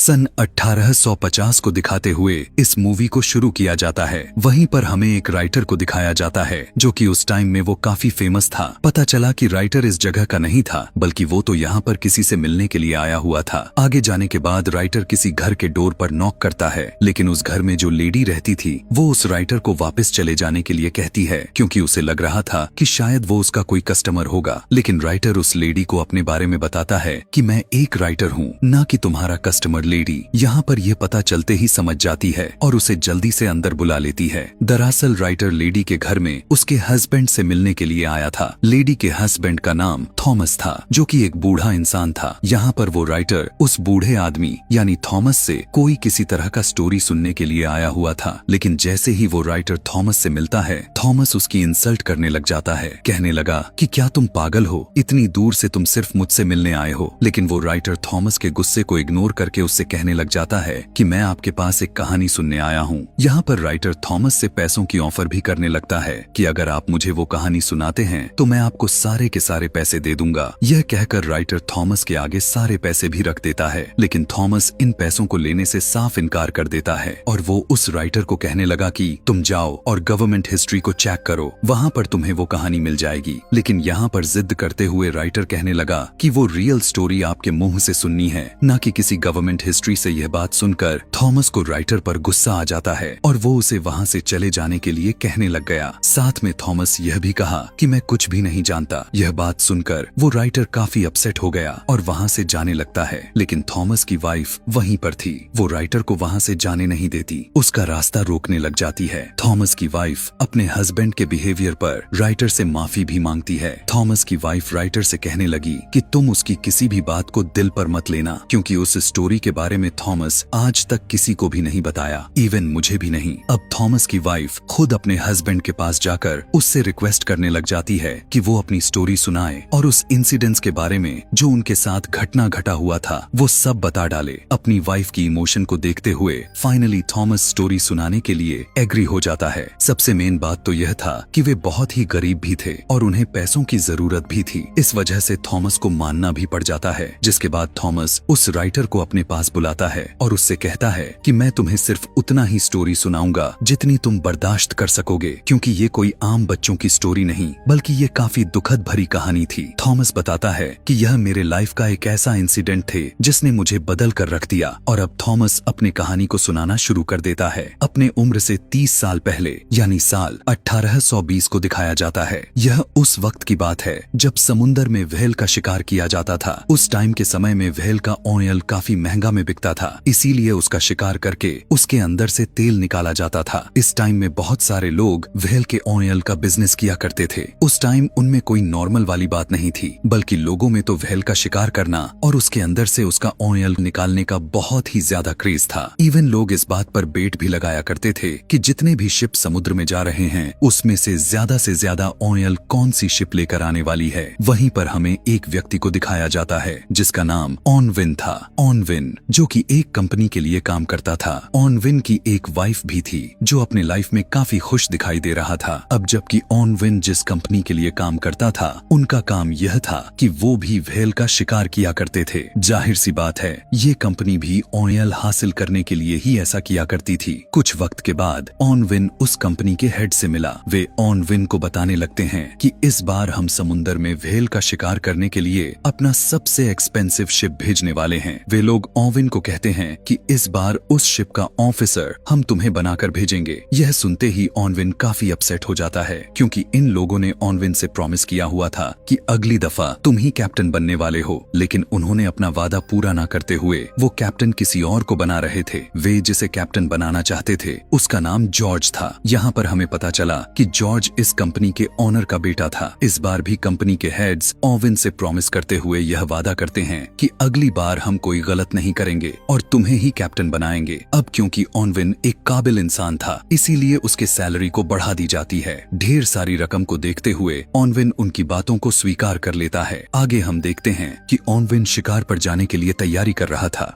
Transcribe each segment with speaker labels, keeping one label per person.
Speaker 1: सन 1850 को दिखाते हुए इस मूवी को शुरू किया जाता है। वहीं पर हमें एक राइटर को दिखाया जाता है जो कि उस टाइम में वो काफी फेमस था। पता चला कि राइटर इस जगह का नहीं था, बल्कि वो तो यहाँ पर किसी से मिलने के लिए आया हुआ था। आगे जाने के बाद राइटर किसी घर के डोर पर नॉक करता है, लेकिन उस घर में जो लेडी रहती थी वो उस राइटर को वापस चले जाने के लिए कहती है, क्योंकि उसे लग रहा था कि शायद वो उसका कोई कस्टमर होगा। लेकिन राइटर उस लेडी को अपने बारे में बताता है कि मैं एक राइटर हूँ, ना कि तुम्हारा कस्टमर। लेडी यहाँ पर यह पता चलते ही समझ जाती है और उसे जल्दी से अंदर बुला लेती है। दरअसल राइटर लेडी के घर में उसके हस्बैंड से मिलने के लिए आया था। लेडी के हस्बैंड का नाम थॉमस था, जो कि एक बूढ़ा इंसान था। यहाँ पर वो राइटर उस बूढ़े आदमी यानी थॉमस से कोई किसी तरह का स्टोरी सुनने के लिए आया हुआ था। लेकिन जैसे ही वो राइटर थॉमस से मिलता है, थॉमस उसकी इंसल्ट करने लग जाता है। कहने लगा कि क्या तुम पागल हो, इतनी दूर से तुम सिर्फ मुझसे मिलने आए हो। लेकिन वो राइटर थॉमस के गुस्से को इग्नोर करके उससे कहने लग जाता है कि मैं आपके पास एक कहानी सुनने आया हूँ। यहाँ पर राइटर थॉमस से पैसों की ऑफर भी करने लगता है कि अगर आप मुझे वो कहानी सुनाते हैं तो मैं आपको सारे के सारे पैसे दे दूंगा। यह कहकर राइटर थॉमस के आगे सारे पैसे भी रख देता है, लेकिन थॉमस इन पैसों को लेने से साफ इनकार कर देता है और वो उस राइटर को कहने लगा कि तुम जाओ और गवर्नमेंट हिस्ट्री को चेक करो, वहाँ पर तुम्हें वो कहानी मिल जाएगी। लेकिन यहाँ पर जिद करते हुए राइटर कहने लगा कि वो रियल स्टोरी आपके मुंह से सुननी है, न कि किसी गवर्नमेंट हिस्ट्री से। यह बात सुनकर थॉमस को राइटर पर गुस्सा आ जाता है और वो उसे वहाँ से चले जाने के लिए कहने लग गया। साथ में थॉमस यह भी कहा कि मैं कुछ भी नहीं जानता। यह बात सुनकर वो राइटर काफी अपसेट हो गया और वहाँ से जाने लगता है। लेकिन थॉमस की वाइफ वहीं पर थी। वो राइटर को वहाँ से जाने नहीं देती, उसका रास्ता रोकने लग जाती है। थॉमस की वाइफ अपने हस्बैंड के बिहेवियर पर राइटर से माफी भी मांगती है। थॉमस की वाइफ राइटर से कहने लगी कि तुम उसकी किसी भी बात को दिल पर मत लेना, क्योंकि उस स्टोरी के बारे में थॉमस आज तक किसी को भी नहीं बताया, इवन मुझे भी नहीं। अब थॉमस की वाइफ खुद अपने हस्बैंड के पास जाकर उससे रिक्वेस्ट करने लग जाती है कि वो अपनी स्टोरी सुनाए और उस इंसिडेंट्स के बारे में जो उनके साथ घटना घटा हुआ था वो सब बता डाले। अपनी वाइफ की इमोशन को देखते हुए फाइनली थॉमस स्टोरी सुनाने के लिए एग्री हो जाता है। सबसे मेन बात तो यह था कि वे बहुत ही गरीब भी थे और उन्हें पैसों की जरूरत भी थी। इस वजह से थॉमस को मानना भी पड़ जाता है। जिसके बाद थॉमस उस राइटर को अपने पास बुलाता है और उससे कहता है कि मैं तुम्हें सिर्फ उतना ही स्टोरी सुनाऊंगा जितनी तुम बर्दाश्त कर सकोगे, क्योंकि ये कोई आम बच्चों की स्टोरी नहीं, बल्कि ये काफी दुखद भरी कहानी थी। थॉमस बताता है कि यह मेरे लाइफ का एक ऐसा इंसिडेंट थे जिसने मुझे बदल कर रख दिया। और अब थॉमस अपनी कहानी को सुनाना शुरू कर देता है। अपने उम्र से 30 साल पहले यानी साल 1820 को दिखाया जाता है। यह उस वक्त की बात है जब समुन्दर में व्हेल का शिकार किया जाता था। उस टाइम के समय में व्हेल का ऑयल काफी महंगा में बिकता था, इसीलिए उसका शिकार करके उसके अंदर से तेल निकाला जाता था। इस टाइम में बहुत सारे लोग व्हेल के ऑयल का बिजनेस किया करते थे। उस टाइम उनमें कोई नॉर्मल वाली बात नहीं थी, बल्कि लोगों में तो व्हेल का शिकार करना और उसके अंदर से उसका ऑयल निकालने का बहुत ही ज्यादा क्रेज था। इवन लोग इस बात पर बेट भी लगाया करते थे कि जितने भी शिप समुद्र में जा रहे हैं उसमें से ज्यादा ऑयल कौन सी शिप लेकर आने वाली है। वहीं पर हमें एक व्यक्ति को दिखाया जाता है जिसका नाम ऑनविन था। ऑनविन जो कि एक कंपनी के लिए काम करता था। ऑनविन की एक वाइफ भी थी जो अपने लाइफ में काफी खुश दिखाई दे रहा था। अब जबकि ऑनविन जिस कंपनी के लिए काम करता था उनका काम यह था कि वो भी व्हेल का शिकार किया करते थे। जाहिर सी बात है ये कंपनी भी ऑयल हासिल करने के लिए ही ऐसा किया करती थी। कुछ वक्त के बाद ऑनविन उस कंपनी के हेड से मिला। वे ऑनविन को बताने लगते हैं कि इस बार हम समुन्दर में व्हेल का शिकार करने के लिए अपना सबसे एक्सपेंसिव शिप भेजने वाले हैं। वे लोग ऑनविन को कहते हैं कि इस बार उस शिप का ऑफिसर हम तुम्हें बनाकर भेजेंगे। यह सुनते ही ऑनविन काफी अपसेट हो जाता है, क्योंकि इन लोगों ने ऑनविन से प्रॉमिस किया हुआ था कि अगली दफा तुम ही कैप्टन बनने वाले हो। लेकिन उन्होंने अपना वादा पूरा न करते हुए वो कैप्टन किसी और को बना रहे थे। वे जिसे कैप्टन बनाना चाहते थे उसका नाम जॉर्ज था। यहाँ पर हमें पता चला कि जॉर्ज इस कंपनी के ओनर का बेटा था। इस बार भी कंपनी के हेड्स ऑनविन से प्रॉमिस करते हुए यह वादा करते हैं कि अगली बार हम कोई गलत नहीं करेंगे और तुम्हें ही कैप्टन बनाएंगे। अब क्योंकि ऑनविन एक काबिल इंसान था, इसीलिए उसके सैलरी को बढ़ा दी जाती है। ढेर सारी रकम को देखते हुए ऑनविन उनकी बातों को स्वीकार कर लेता है। आगे हम देखते हैं कि ऑनविन शिकार पर जाने के लिए तैयारी कर रहा था।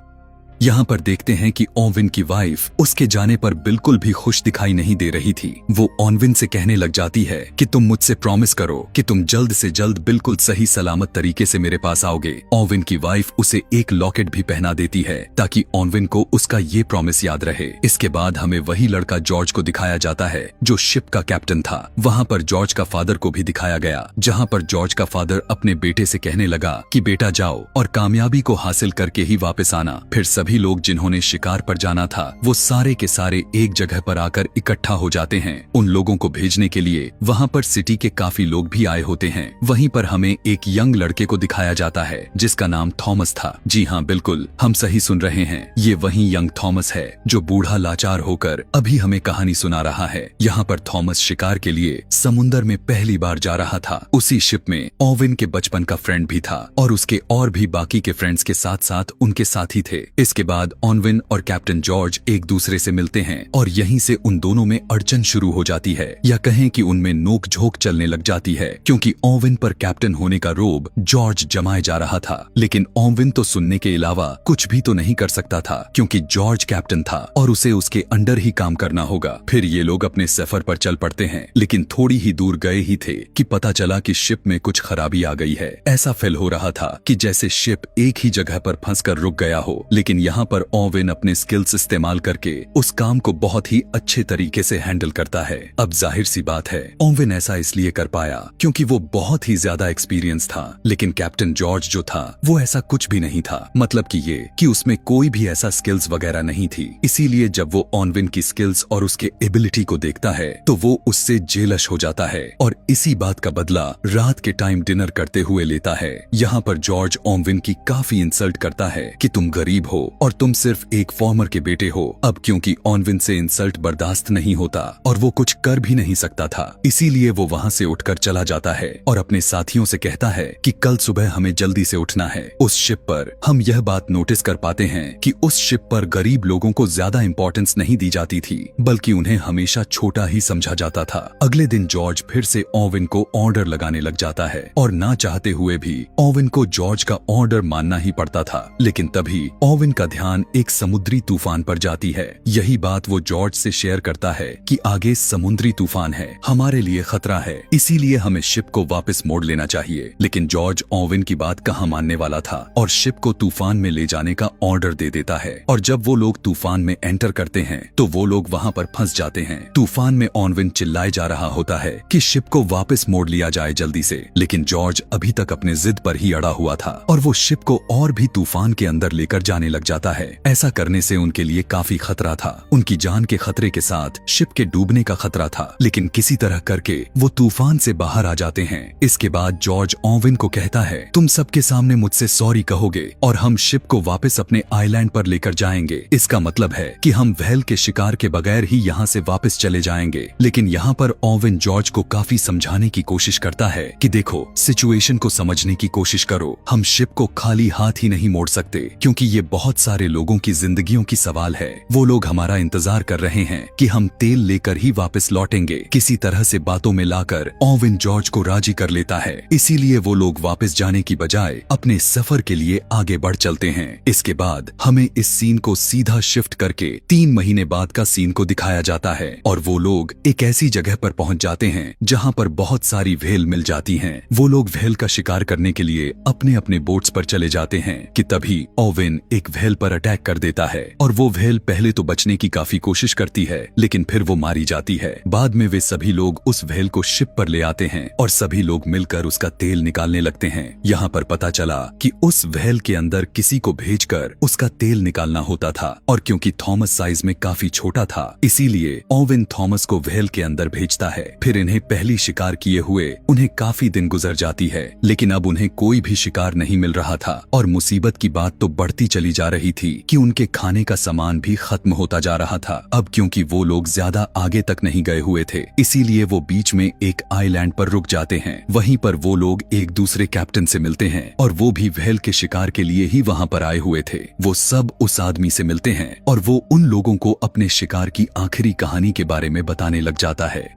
Speaker 1: यहाँ पर देखते हैं कि ओविन की वाइफ उसके जाने पर बिल्कुल भी खुश दिखाई नहीं दे रही थी। वो ओविन से कहने लग जाती है कि तुम मुझसे प्रॉमिस करो कि तुम जल्द से जल्द बिल्कुल सही सलामत तरीके से मेरे पास आओगे। ओविन की वाइफ उसे एक लॉकेट भी पहना देती है ताकि ओविन को उसका ये प्रॉमिस याद रहे। इसके बाद हमें वही लड़का जॉर्ज को दिखाया जाता है जो शिप का कैप्टन था। वहाँ पर जॉर्ज का फादर को भी दिखाया गया, जहाँ पर जॉर्ज का फादर अपने बेटे से कहने लगा कि बेटा जाओ और कामयाबी को हासिल करके ही वापस आना। फिर सभी लोग जिन्होंने शिकार पर जाना था वो सारे के सारे एक जगह पर आकर इकट्ठा हो जाते हैं। उन लोगों को भेजने के लिए वहाँ पर सिटी के काफी लोग भी आए होते हैं। वहीं पर हमें एक यंग लड़के को दिखाया जाता है जिसका नाम थॉमस था। जी हाँ, बिल्कुल हम सही सुन रहे हैं, ये वही यंग थॉमस है जो बूढ़ा लाचार होकर अभी हमें कहानी सुना रहा है। यहाँ पर थॉमस शिकार के लिए समुंदर में पहली बार जा रहा था। उसी शिप में ओविन के बचपन का फ्रेंड भी था और उसके और भी बाकी के फ्रेंड्स के साथ साथ उनके साथी थे। इसके बाद ओविन और कैप्टन जॉर्ज एक दूसरे से मिलते हैं और यहीं से उन दोनों में अड़चन शुरू हो जाती है, या कहें कि उनमें नोक झोंक चलने लग जाती है, क्योंकि ओविन पर कैप्टन होने का रोब जॉर्ज जमाए जा रहा था। लेकिन ओविन तो सुनने के अलावा कुछ भी तो नहीं कर सकता था, क्योंकि जॉर्ज कैप्टन था और उसे उसके अंडर ही काम करना होगा। फिर ये लोग अपने सफर पर चल पड़ते हैं, लेकिन थोड़ी ही दूर गए ही थे कि पता चला कि शिप में कुछ खराबी आ गई है। ऐसा फील हो रहा था कि जैसे शिप एक ही जगह पर फंसकर रुक गया हो। लेकिन यहाँ पर ओविन अपने स्किल्स इस्तेमाल करके उस काम को बहुत ही अच्छे तरीके से हैंडल करता है। अब जाहिर सी बात है ओविन ऐसा इसलिए कर पाया क्योंकि वो बहुत ही ज्यादा एक्सपीरियंस था। लेकिन कैप्टन जॉर्ज जो था वो ऐसा कुछ भी नहीं था, मतलब कि ये कि उसमें कोई भी ऐसा स्किल्स वगैरह नहीं थी। इसीलिए जब वो ओविन की स्किल्स और उसके एबिलिटी को देखता है तो वो उससे जेलस हो जाता है और इसी बात का बदला रात के टाइम डिनर करते हुए लेता है। यहाँ पर जॉर्ज ओविन की काफी इंसल्ट करता है कि तुम गरीब हो और तुम सिर्फ एक फॉर्मर के बेटे हो। अब क्योंकि ओविन से इंसल्ट बर्दाश्त नहीं होता और वो कुछ कर भी नहीं सकता था, इसीलिए वो वहाँ से उठकर चला जाता है और अपने साथियों से कहता है कि कल सुबह हमें जल्दी से उठना है। उस शिप पर हम यह बात नोटिस कर पाते हैं कि उस शिप पर गरीब लोगों को ज्यादा इंपॉर्टेंस नहीं दी जाती थी, बल्कि उन्हें हमेशा छोटा ही समझा जाता था। अगले दिन जॉर्ज फिर से ओविन को ऑर्डर लगाने लग जाता है और ना चाहते हुए भी ओविन को जॉर्ज का ऑर्डर मानना ही पड़ता था। लेकिन तभी ओविन का ध्यान एक समुद्री तूफान पर जाती है। यही बात वो जॉर्ज से शेयर करता है कि आगे समुद्री तूफान है, हमारे लिए खतरा है, इसीलिए हमें शिप को वापस मोड़ लेना चाहिए। लेकिन जॉर्ज ओविन की बात कहाँ मानने वाला था और शिप को तूफान में ले जाने का ऑर्डर दे देता है। और जब वो लोग तूफान में एंटर करते हैं तो वो लोग वहाँ पर फंस जाते हैं। तूफान में ओविन चिल्लाए जा रहा होता है कि शिप को वापस मोड़ लिया जाए जल्दी से, लेकिन जॉर्ज अभी तक अपने जिद पर ही अड़ा हुआ था और वो शिप को और भी तूफान के अंदर लेकर जाने लग जाता है। ऐसा करने से उनके लिए काफी खतरा था, उनकी जान के खतरे के साथ शिप के डूबने का खतरा था। लेकिन किसी तरह करके वो तूफान से बाहर आ जाते हैं। इसके बाद जॉर्ज ओविन को कहता है तुम सबके सामने मुझसे सॉरी कहोगे और हम शिप को वापस अपने आइलैंड पर लेकर जाएंगे। इसका मतलब है कि हम व्हेल के शिकार के बगैर ही यहाँ से वापस चले जाएंगे। लेकिन यहाँ पर ओविन जॉर्ज को काफी समझाने की कोशिश करता है कि देखो, सिचुएशन को समझने की कोशिश करो, हम शिप को खाली हाथ ही नहीं मोड़ सकते, क्योंकि ये बहुत सारे लोगों की जिंदगियों की सवाल है। वो लोग हमारा इंतजार कर रहे हैं कि हम तेल लेकर ही वापस लौटेंगे। किसी तरह से बातों में लाकर ओविन जॉर्ज को राजी कर लेता है। इसीलिए वो लोग वापस जाने की बजाय अपने सफर के लिए आगे बढ़ चलते हैं। इसके बाद हमें इस सीन को सीधा शिफ्ट करके 3 महीने बाद का सीन को दिखाया जाता है और वो लोग एक ऐसी जगह पर पहुंच जाते हैं जहां पर बहुत सारी व्हेल मिल जाती हैं। वो लोग व्हेल का शिकार करने के लिए अपने अपने बोट्स पर चले जाते हैं कि तभी ओविन एक व्हेल पर अटैक कर देता है और वो व्हेल पहले तो बचने की काफी कोशिश करती है, लेकिन फिर वो मारी जाती है। बाद में वे सभी लोग उस व्हेल को शिप पर ले आते हैं और सभी लोग मिलकर उसका तेल निकालने लगते हैं। यहाँ पर पता चला कि उस व्हेल के अंदर किसी को भेजकर उसका तेल निकालना होता था और क्योंकि थॉमस साइज में काफी छोटा था, इसीलिए ओविन थॉमस को व्हेल के अंदर भेजता है। फिर इन्हें पहली शिकार किए हुए उन्हें काफी दिन गुजर जाती है, लेकिन अब उन्हें कोई भी शिकार नहीं मिल रहा था और मुसीबत की बात तो बढ़ती चली जा रही थी कि उनके खाने का सामान भी खत्म होता जा रहा था। अब क्योंकि वो लोग ज्यादा आगे तक नहीं गए हुए थे, इसीलिए वो बीच में एक आइलैंड पर रुक जाते हैं। वहीं पर वो लोग एक दूसरे कैप्टन से मिलते हैं और वो भी व्हेल के शिकार के लिए ही वहाँ पर आए हुए थे। वो सब उस आदमी से मिलते हैं और वो उन लोगों को अपने शिकार की आखिरी कहानी के बारे में बताने लग जाता है।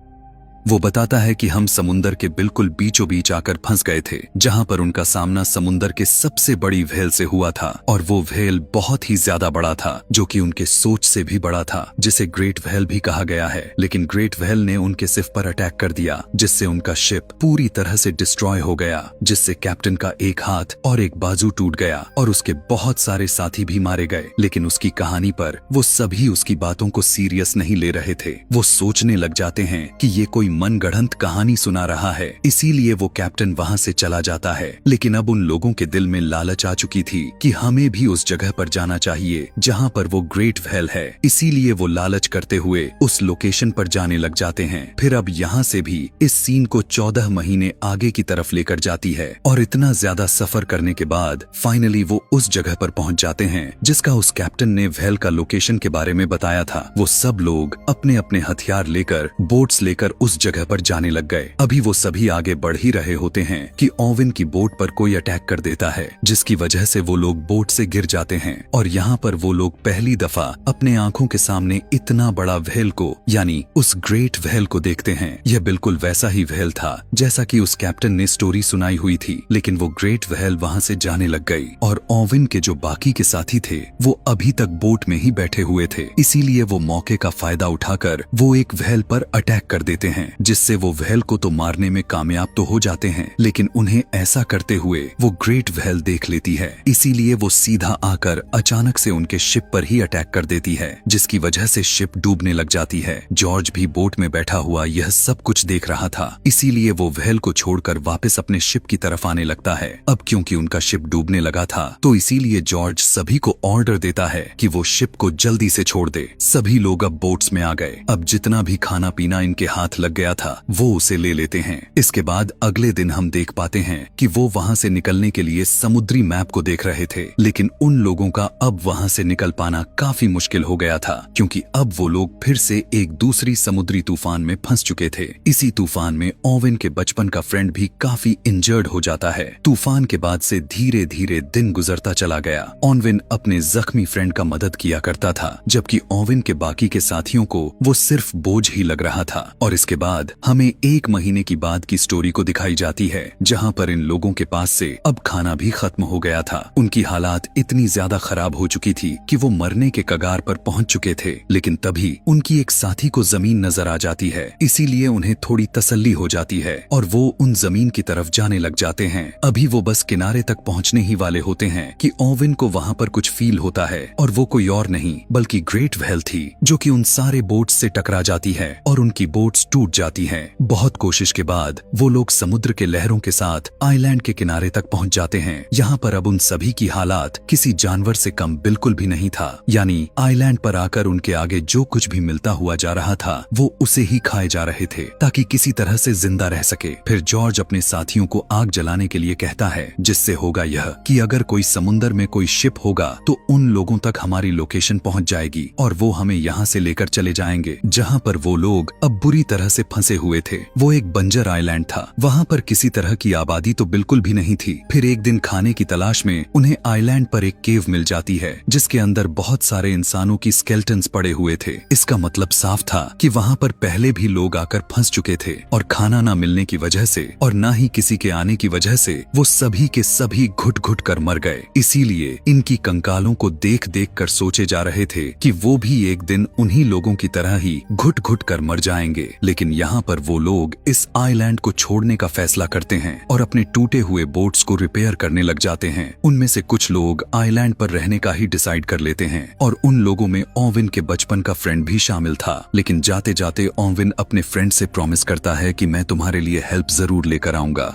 Speaker 1: वो बताता है कि हम समुंदर के बिल्कुल बीचों बीच आकर फंस गए थे, जहाँ पर उनका सामना समुंदर के सबसे बड़ी व्हेल से हुआ था और वो व्हेल बहुत ही ज्यादा बड़ा था, जो कि उनके सोच से भी बड़ा था, जिसे ग्रेट व्हेल भी कहा गया है। लेकिन ग्रेट व्हेल ने उनके शिप पर अटैक कर दिया, जिससे उनका शिप पूरी तरह से डिस्ट्रॉय हो गया, जिससे कैप्टन का एक हाथ और एक बाजू टूट गया और उसके बहुत सारे साथी भी मारे गए। लेकिन उसकी कहानी पर वो सभी उसकी बातों को सीरियस नहीं ले रहे थे। वो सोचने लग जाते हैं कि ये कोई मनगढ़ंत कहानी सुना रहा है, इसीलिए वो कैप्टन वहाँ से चला जाता है। लेकिन अब उन लोगों के दिल में लालच आ चुकी थी कि हमें भी उस जगह पर जाना चाहिए जहाँ पर वो ग्रेट व्हेल है, इसीलिए वो लालच करते हुए उस लोकेशन पर जाने लग जाते हैं। फिर अब यहाँ से भी इस सीन को 14 महीने आगे की तरफ लेकर जाती है और इतना ज्यादा सफर करने के बाद फाइनली वो उस जगह पर पहुंच जाते हैं जिसका उस कैप्टन ने व्हेल का लोकेशन के बारे में बताया था। वो सब लोग अपने अपने हथियार लेकर बोट्स लेकर उस जगह पर जाने लग गए। अभी वो सभी आगे बढ़ ही रहे होते हैं कि ओवेन की बोट पर कोई अटैक कर देता है, जिसकी वजह से वो लोग बोट से गिर जाते हैं और यहाँ पर वो लोग पहली दफा अपने आंखों के सामने इतना बड़ा व्हेल को यानी उस ग्रेट व्हेल को देखते हैं। यह बिल्कुल वैसा ही व्हेल था जैसा कि उस कैप्टन ने स्टोरी सुनाई हुई थी, लेकिन वो ग्रेट व्हेल वहाँ से जाने लग गई और ओवेन के जो बाकी के साथी थे वो अभी तक बोट में ही बैठे हुए थे, इसीलिए वो मौके का फायदा उठाकर वो एक व्हेल पर अटैक कर देते हैं, जिससे वो व्हेल को तो मारने में कामयाब तो हो जाते हैं, लेकिन उन्हें ऐसा करते हुए वो ग्रेट व्हेल देख लेती है, इसीलिए वो सीधा आकर अचानक से उनके शिप पर ही अटैक कर देती है, जिसकी वजह से शिप डूबने लग जाती है। जॉर्ज भी बोट में बैठा हुआ यह सब कुछ देख रहा था, इसीलिए वो व्हेल को छोड़कर वापस अपने शिप की तरफ आने लगता है। अब क्योंकि उनका शिप डूबने लगा था तो इसीलिए जॉर्ज सभी को ऑर्डर देता है कि वो शिप को जल्दी से छोड़ दे। सभी लोग अब बोट्स में आ गए। अब जितना भी खाना पीना इनके हाथ लग गया था वो उसे ले लेते हैं। इसके बाद अगले दिन हम देख पाते हैं कि वो वहाँ से निकलने के लिए समुद्री मैप को देख रहे थे, लेकिन उन लोगों का अब वहाँ से निकल पाना काफी मुश्किल हो गया था, क्योंकि अब वो लोग फिर से एक दूसरी समुद्री तूफान में फंस चुके थे। इसी तूफान में ओवेन के बचपन का फ्रेंड भी काफी इंजर्ड हो जाता है। तूफान के बाद से धीरे धीरे दिन गुजरता चला गया। ओवेन अपने जख्मी फ्रेंड का मदद किया करता था, जबकि ओवेन के बाकी के साथियों को वो सिर्फ बोझ ही लग रहा था। और इसके बाद हमें 1 महीने की बाद की स्टोरी को दिखाई जाती है, जहाँ पर इन लोगों के पास से अब खाना भी खत्म हो गया था। उनकी हालात इतनी ज्यादा खराब हो चुकी थी कि वो मरने के कगार पर पहुंच चुके थे, लेकिन तभी उनकी एक साथी को जमीन नजर आ जाती है, इसीलिए उन्हें थोड़ी तसल्ली हो जाती है और वो उन जमीन की तरफ जाने लग जाते हैं। अभी वो बस किनारे तक पहुंचने ही वाले होते हैं कि ओवेन को वहाँ पर कुछ फील होता है, और वो कोई और नहीं बल्कि ग्रेट व्हेल थी, जो कि उन सारे बोट्स से टकरा जाती है और उनकी बोट्स टूट जाती हैं। बहुत कोशिश के बाद वो लोग समुद्र के लहरों के साथ आइलैंड के किनारे तक पहुंच जाते हैं। यहाँ पर अब उन सभी की हालात किसी जानवर से कम बिल्कुल भी नहीं था, यानी आइलैंड पर आकर उनके आगे जो कुछ भी मिलता हुआ जा रहा था वो उसे ही खाए जा रहे थे ताकि किसी तरह से जिंदा रह सके। फिर जॉर्ज अपने साथियों को आग जलाने के लिए कहता है, जिससे होगा यह कि अगर कोई समुद्र में कोई शिप होगा तो उन लोगों तक हमारी लोकेशन पहुंच जाएगी और वो हमें यहाँ से लेकर चले जाएंगे जहाँ पर वो लोग अब बुरी तरह से फंसे हुए थे। वो एक बंजर आइलैंड था, वहाँ पर किसी तरह की आबादी तो बिल्कुल भी नहीं थी। फिर एक दिन खाने की तलाश में उन्हें आइलैंड पर एक केव मिल जाती है, जिसके अंदर बहुत सारे इंसानों की स्केलेटन्स पड़े हुए थे। इसका मतलब साफ था कि वहाँ पर पहले भी लोग आकर फंस चुके थे और खाना न मिलने की वजह से और न ही किसी के आने की वजह से वो सभी के सभी घुट घुट कर मर गए। इसीलिए इनकी कंकालों को देख देख कर सोचे जा रहे थे कि वो भी एक दिन उन्हीं लोगों की तरह ही घुट घुट कर मर जाएंगे। लेकिन यहाँ पर वो लोग इस आइलैंड को छोड़ने का फैसला करते हैं और अपने टूटे हुए बोट्स को रिपेयर करने लग जाते हैं। उनमें से कुछ लोग आइलैंड पर रहने का ही डिसाइड कर लेते हैं और उन लोगों में ओवेन के बचपन का फ्रेंड भी शामिल था। लेकिन जाते जाते ओवेन अपने फ्रेंड से प्रॉमिस करता है कि मैं तुम्हारे लिए हेल्प जरूर लेकर आऊंगा।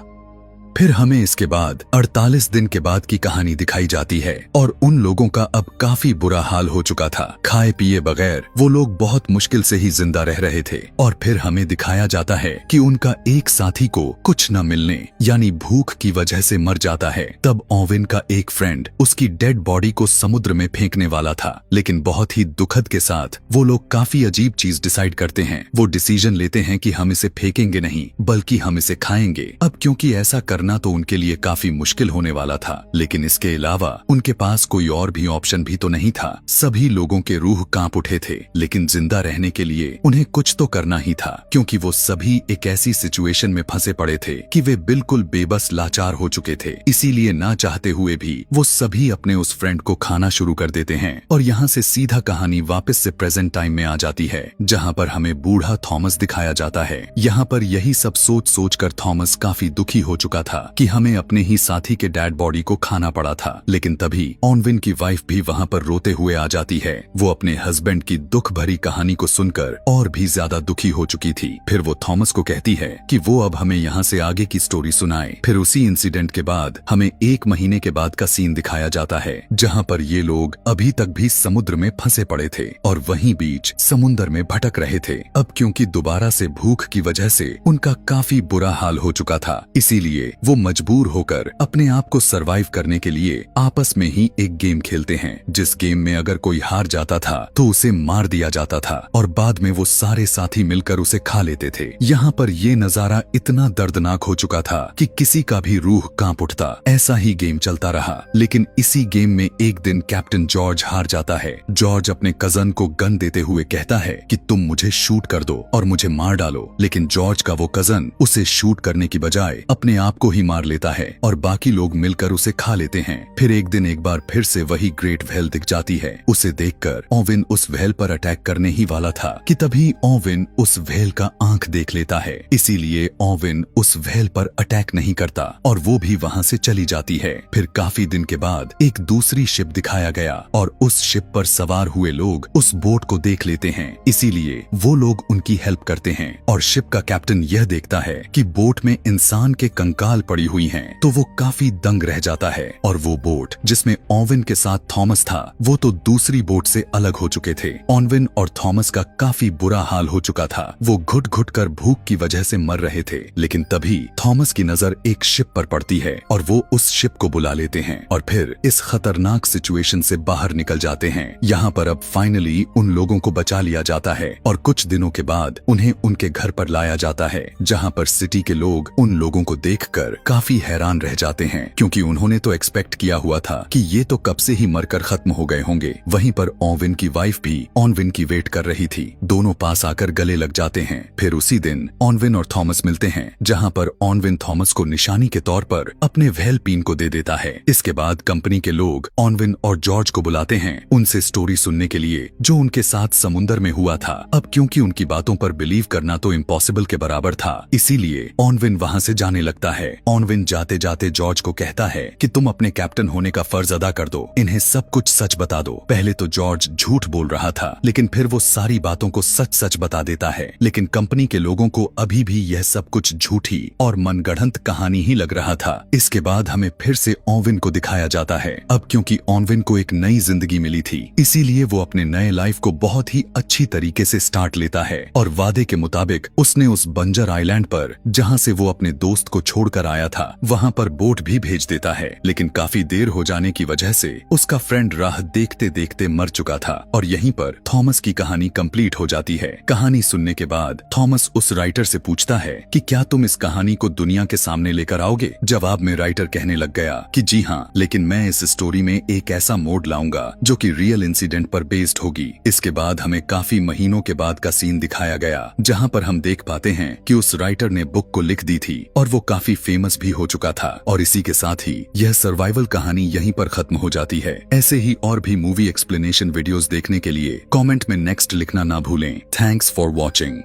Speaker 1: फिर हमें इसके बाद 48 दिन के बाद की कहानी दिखाई जाती है और उन लोगों का अब काफी बुरा हाल हो चुका था। खाए पिए बगैर वो लोग बहुत मुश्किल से ही जिंदा रह रहे थे और फिर हमें दिखाया जाता है कि उनका एक साथी को कुछ न मिलने यानी भूख की वजह से मर जाता है। तब ओवेन का एक फ्रेंड उसकी डेड बॉडी को समुद्र में फेंकने वाला था, लेकिन बहुत ही दुखद के साथ वो लोग काफी अजीब चीज डिसाइड करते हैं। वो डिसीजन लेते हैं कि हम इसे फेंकेंगे नहीं बल्कि हम इसे खाएंगे। अब क्योंकि ऐसा करना तो उनके लिए काफी मुश्किल होने वाला था, लेकिन इसके अलावा उनके पास कोई और भी ऑप्शन भी तो नहीं था। सभी लोगों के रूह कांप उठे थे, लेकिन जिंदा रहने के लिए उन्हें कुछ तो करना ही था, क्योंकि वो सभी एक ऐसी सिचुएशन में फंसे पड़े थे कि वे बिल्कुल बेबस लाचार हो चुके थे। इसीलिए ना चाहते हुए भी वो सभी अपने उस फ्रेंड को खाना शुरू कर देते हैं। और यहाँ से सीधा कहानी वापस से प्रेजेंट टाइम में आ जाती है, जहाँ पर हमें बूढ़ा थॉमस दिखाया जाता है। यहाँ पर यही सब सोच सोच कर थॉमस काफी दुखी हो चुका था कि हमें अपने ही साथी के डेड बॉडी को खाना पड़ा था। लेकिन तभी ऑनविन की वाइफ भी वहाँ पर रोते हुए आ जाती है। वो अपने हस्बैंड की दुख भरी कहानी को सुनकर और भी ज्यादा दुखी हो चुकी थी। फिर वो थॉमस को कहती है कि वो अब हमें यहाँ से आगे की स्टोरी सुनाए। फिर उसी इंसिडेंट के बाद हमें 1 महीने के बाद का सीन दिखाया जाता है, जहाँ पर ये लोग अभी तक भी समुद्र में फंसे पड़े थे और वहीं बीच समुद्र में भटक रहे थे। अब क्योंकि दोबारा से भूख की वजह से उनका काफी बुरा हाल हो चुका था, इसीलिए वो मजबूर होकर अपने आप को सरवाइव करने के लिए आपस में ही एक गेम खेलते हैं, जिस गेम में अगर कोई हार जाता था तो उसे मार दिया जाता था और बाद में वो सारे साथी मिलकर उसे खा लेते थे। यहाँ पर ये नजारा इतना दर्दनाक हो चुका था कि किसी का भी रूह कांप उठता। ऐसा ही गेम चलता रहा, लेकिन इसी गेम में एक दिन कैप्टन जॉर्ज हार जाता है। जॉर्ज अपने कजन को गन देते हुए कहता है कि तुम मुझे शूट कर दो और मुझे मार डालो, लेकिन जॉर्ज का वो कजन उसे शूट करने की बजाय अपने आप को ही मार लेता है और बाकी लोग मिलकर उसे खा लेते हैं। फिर एक दिन एक बार फिर से वही ग्रेट व्हेल दिख जाती है। उसे देखकर ओवेन उस व्हेल पर अटैक करने ही वाला था कि तभी ओवेन उस व्हेल का आंख देख लेता है। इसीलिए ओवेन उस व्हेल पर अटैक नहीं करता और वो भी वहाँ से चली जाती है। फिर काफी दिन के बाद एक दूसरी शिप दिखाया गया और उस शिप पर सवार हुए लोग उस बोट को देख लेते हैं। इसीलिए वो लोग उनकी हेल्प करते हैं और शिप का कैप्टन यह देखता है कि बोट में इंसान के कंकाल पड़ी हुई हैं, तो वो काफी दंग रह जाता है। और वो बोट जिसमें ओवेन के साथ थॉमस था, वो तो दूसरी बोट से अलग हो चुके थे। ओवेन और थॉमस का काफी बुरा हाल हो चुका था। वो घुट घुट कर भूख की वजह से मर रहे थे, लेकिन तभी थॉमस की नजर एक शिप पर पड़ती है और वो उस शिप को बुला लेते हैं और फिर इस खतरनाक सिचुएशन से बाहर निकल जाते हैं। यहाँ पर अब फाइनली उन लोगों को बचा लिया जाता है और कुछ दिनों के बाद उन्हें उनके घर पर लाया जाता है, जहाँ पर सिटी के लोग उन लोगों को देखकर काफी हैरान रह जाते हैं, क्योंकि उन्होंने तो एक्सपेक्ट किया हुआ था कि ये तो कब से ही मरकर खत्म हो गए होंगे। वहीं पर ओवेन की वाइफ भी ओनविन की वेट कर रही थी। दोनों पास आकर गले लग जाते हैं। फिर उसी दिन ओनविन और थॉमस मिलते हैं, जहाँ पर ओनविन थॉमस को निशानी के तौर पर अपने व्हेल पिन को दे देता है। इसके बाद कंपनी के लोग ओनविन और जॉर्ज को बुलाते हैं उनसे स्टोरी सुनने के लिए, जो उनके साथ समुद्र में हुआ था। अब क्योंकि उनकी बातों पर बिलीव करना तो इम्पॉसिबल के बराबर था, इसीलिए ओनविन वहाँ से जाने लगता है। ओनविन जाते जाते जॉर्ज को कहता है कि तुम अपने कैप्टन होने का फर्ज अदा कर दो, इन्हें सब कुछ सच बता दो। पहले तो जॉर्ज झूठ बोल रहा था, लेकिन फिर वो सारी बातों को सच सच बता देता है। लेकिन कंपनी के लोगों को अभी भी यह सब कुछ झूठी और मनगढ़ंत कहानी ही लग रहा था। इसके बाद हमें फिर से ओनविन को दिखाया जाता है। अब क्योंकि ओनविन को एक नई जिंदगी मिली थी, इसीलिए वो अपने नए लाइफ को बहुत ही अच्छी तरीके से स्टार्ट लेता है और वादे के मुताबिक उसने उस बंजर आइलैंड पर, जहाँ से वो अपने दोस्त को छोड़कर आया था, वहाँ पर बोट भी भेज देता है। लेकिन काफी देर हो जाने की वजह से उसका फ्रेंड राह देखते देखते मर चुका था और यहीं पर थॉमस की कहानी कंप्लीट हो जाती है। कहानी सुनने के बाद थॉमस उस राइटर से पूछता है कि क्या तुम इस कहानी को दुनिया के सामने लेकर आओगे? जवाब में राइटर कहने लग गया कि जी हाँ, लेकिन मैं इस स्टोरी में एक ऐसा मोड लाऊंगा जो कि रियल इंसिडेंट पर बेस्ड होगी। इसके बाद हमें काफी महीनों के बाद का सीन दिखाया गया, जहाँ पर हम देख पाते हैं कि उस राइटर ने बुक को लिख दी थी और वो काफी फेमस भी हो चुका था। और इसी के साथ ही यह सर्वाइवल कहानी यहीं पर खत्म हो जाती है। ऐसे ही और भी मूवी एक्सप्लेनेशन वीडियोस देखने के लिए कमेंट में नेक्स्ट लिखना ना भूलें। Thanks for watching.